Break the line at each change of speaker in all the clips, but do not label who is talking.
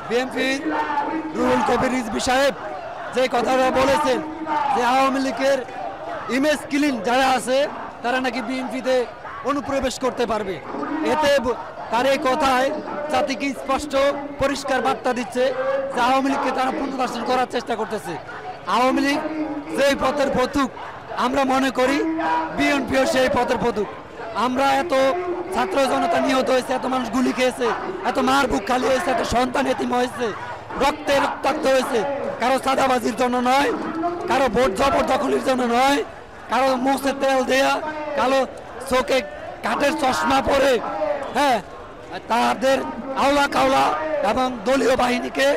বিএনপির রুহুল কবির রিজভী সাহেব যে কথাটা বলেছেন যে আওয়ামী লীগের ইমেজ ক্লিন যারা আছে তারা নাকি বিএনপিতে অনুপ্রবেশ করতে পারবে, এতে তার এই কথায় জাতিকে স্পষ্ট পরিষ্কার বার্তা দিচ্ছে যে আওয়ামী লীগকে তারা পুনর্বাসন করার চেষ্টা করতেছে। আওয়ামী লীগ যেই পথের পথুক, আমরা মনে করি বিএনপিও সেই পথের পথুক। আমরা এত ছাত্র জনতা নিহত হয়েছে, এত মানুষ গুলি খেয়েছে, এত মার বুক খালি হয়েছে, এত সন্তান এতিম হয়েছে, রক্তে রক্তাক্ত হয়েছে, কারো সাদাবাজির জন্য নয়, কারো ভোট জবরদখলের জন্য নয়, কারো মুখে তেল দেয়া, কালো চোখে কাঠের চশমা পরে, হ্যাঁ, তাদের আওলা কাওলা এবং দলীয় বাহিনীকে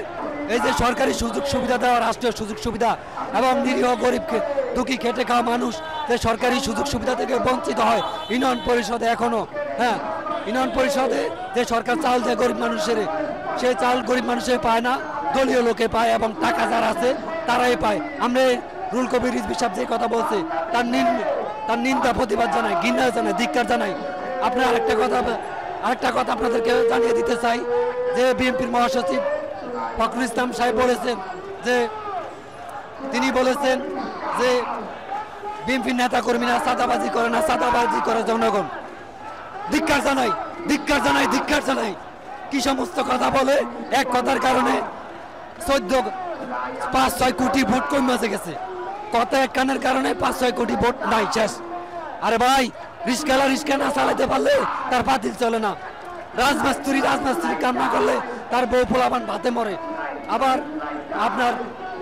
এই যে সরকারি সুযোগ সুবিধা দেওয়া, রাষ্ট্রীয় সুযোগ সুবিধা এবং নিরীহ গরিবকে দুঃখী খেটে খাওয়া মানুষ যে সরকারি সুযোগ সুবিধা থেকে বঞ্চিত হয়। ইউনিয়ন পরিষদে এখনো, হ্যাঁ, ইউনিয়ন পরিষদে যে সরকার চাল দেয় গরিব মানুষের, সেই চাল গরিব মানুষের পায় না, দলীয় লোকে পায় এবং টাকা যারা আছে তারাই পায়। আমরা রুহুল কবির রিজভী সাহেব যে কথা বলছে তার নিন্দা প্রতিবাদ জানাই, ঘৃণা জানাই, ধিক্কার জানাই। আপনার আরেকটা কথা আপনাদেরকে জানিয়ে দিতে চাই যে বিএনপির মহাসচিব ফখরুল ইসলাম সাহেব বলেছেন যে বিএনপির নেতা কর্মীরা চাঁদাবাজি করে না, চাঁদাবাজি করে জনগণ। ধিক্কার জানাই, ধিক্কার জানাই, ধিক্কার জানাই। কি সমস্ত কথা বলে, এক কথার কারণে 5-6 কোটি ভোট কমে গেছে। কথা এক কানের কারণে 5-6 কোটি ভোট নাই, শেষ। আরে ভাই, রিস্কা না চালাতে পারলে তার বাতিল চলে না। রাজমিস্ত্রি কাম না করলে তার বউ পোলাপান ভাতে মরে। আবার আপনার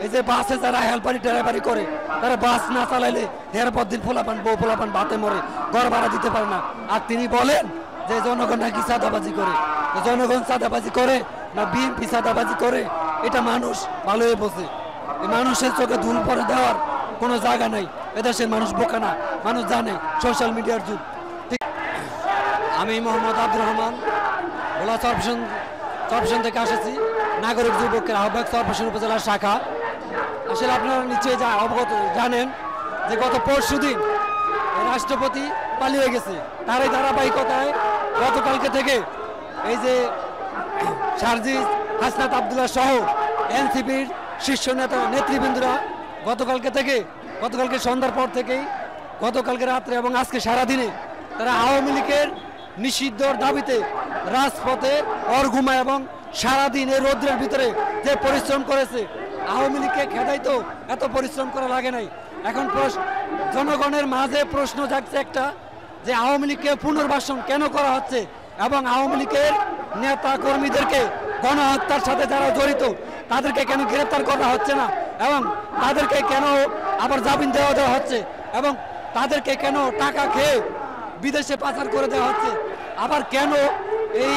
এই যে বাসে যারা হেল্পারি ড্রাইভারি করে, তারা বাস না চালাইলে হের পর দিন বউ পোলাপান ভাতে মরে, ঘর ভাড়া দিতে পারে না। আর তিনি বলেন যে জনগণ নাকি চাঁদাবাজি করে। জনগণ চাঁদাবাজি করে না বিএনপি চাঁদাবাজি করে, এটা মানুষ ভালোই বোঝে। এই মানুষের চোখে ধুল পরে দেওয়ার কোনো জায়গা নাই। এদেশের মানুষ বোকা না, মানুষ জানে সোশ্যাল মিডিয়ার যুগ। আমি মোহাম্মদ আব্দুর রহমান, ভোলা চরপেশন থেকে এসেছি, নাগরিক যুবকের আহ্বায়ক, চরপেশন উপজেলার শাখা। আসলে আপনারা নিশ্চয়ই অবগত জানেন যে গত পরশুদিন রাষ্ট্রপতি পালিয়ে গেছে। তার এই ধারাবাহিকতায় গতকালকে থেকে এই যে সার্জিস হাসনাত আবদুল্লাহ সহ এনসিপির শীর্ষ নেতৃবৃন্দরা গতকালকে সন্ধ্যার পর থেকেই, গতকালকে রাত্রে এবং আজকে সারাদিনে তারা আওয়ামী লীগের নিষিদ্ধর দাবিতে রাজপথে অরঘুমা এবং সারাদিন এই রৌদ্রের ভিতরে যে পরিশ্রম করেছে। আওয়ামী লীগকে খেদাইতো এত পরিশ্রম করা লাগে নাই। এখন জনগণের মাঝে প্রশ্ন জাগছে একটা, যে আওয়ামী লীগকে পুনর্বাসন কেন করা হচ্ছে এবং আওয়ামী লীগের নেতা কর্মীদেরকে গণহত্যার সাথে যারা জড়িত তাদেরকে কেন গ্রেপ্তার করা হচ্ছে না, এবং তাদেরকে কেন আবার জামিন দেওয়া হচ্ছে, এবং তাদেরকে কেন টাকা খেয়ে বিদেশে পাচার করে দেওয়া হচ্ছে, আবার কেন এই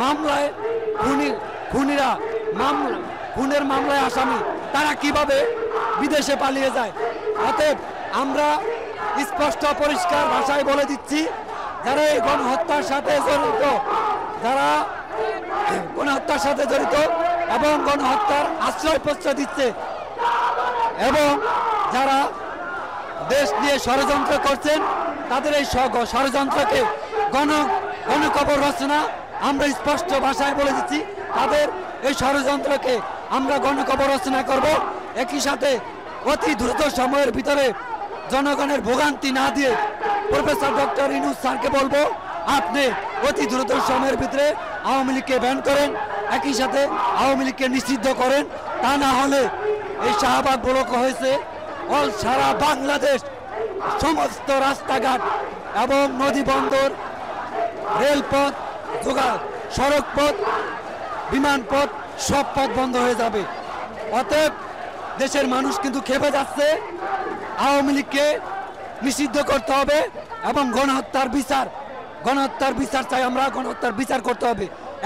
মামলায় খুনের মামলায় আসামি তারা কিভাবে বিদেশে পালিয়ে যায়। অতএব আমরা স্পষ্ট পরিষ্কার ভাষায় বলে দিচ্ছি, যারা এই গণহত্যার সাথে জড়িত এবং গণহত্যার আশ্রয় প্রশ্রয় দিচ্ছে এবং যারা দেশ নিয়ে ষড়যন্ত্র করছেন, তাদের এই ষড়যন্ত্রকে গণকবর রচনা, আমরা স্পষ্ট ভাষায় বলে দিচ্ছি, তাদের এই ষড়যন্ত্রকে আমরা গণকবর রচনা করব। একই সাথে অতি দ্রুত সময়ের ভিতরে জনগণের ভোগান্তি না দিয়ে প্রফেসর ডক্টর ইউনূস স্যারকে বলবো, আপনি অতি দ্রুত সময়ের ভিতরে আওয়ামী লীগকে ব্যান করেন, একই সাথে আওয়ামী লীগকে নিষিদ্ধ করেন। তা না হলে এই শাহবাগ ব্লক হয়েছে, সারা বাংলাদেশ সমস্ত রাস্তাঘাট এবং নদী বন্দর, রেলপথ, সড়ক পথ, বিমান পথ, সব পথ বন্ধ হয়ে যাবে। অতএব দেশের মানুষ কিন্তু খেপে যাচ্ছে। আওয়ামী লীগকে নিষিদ্ধ করতে হবে এবং গণহত্যার বিচার চাই আমরা, গণহত্যার বিচার করতে হবে।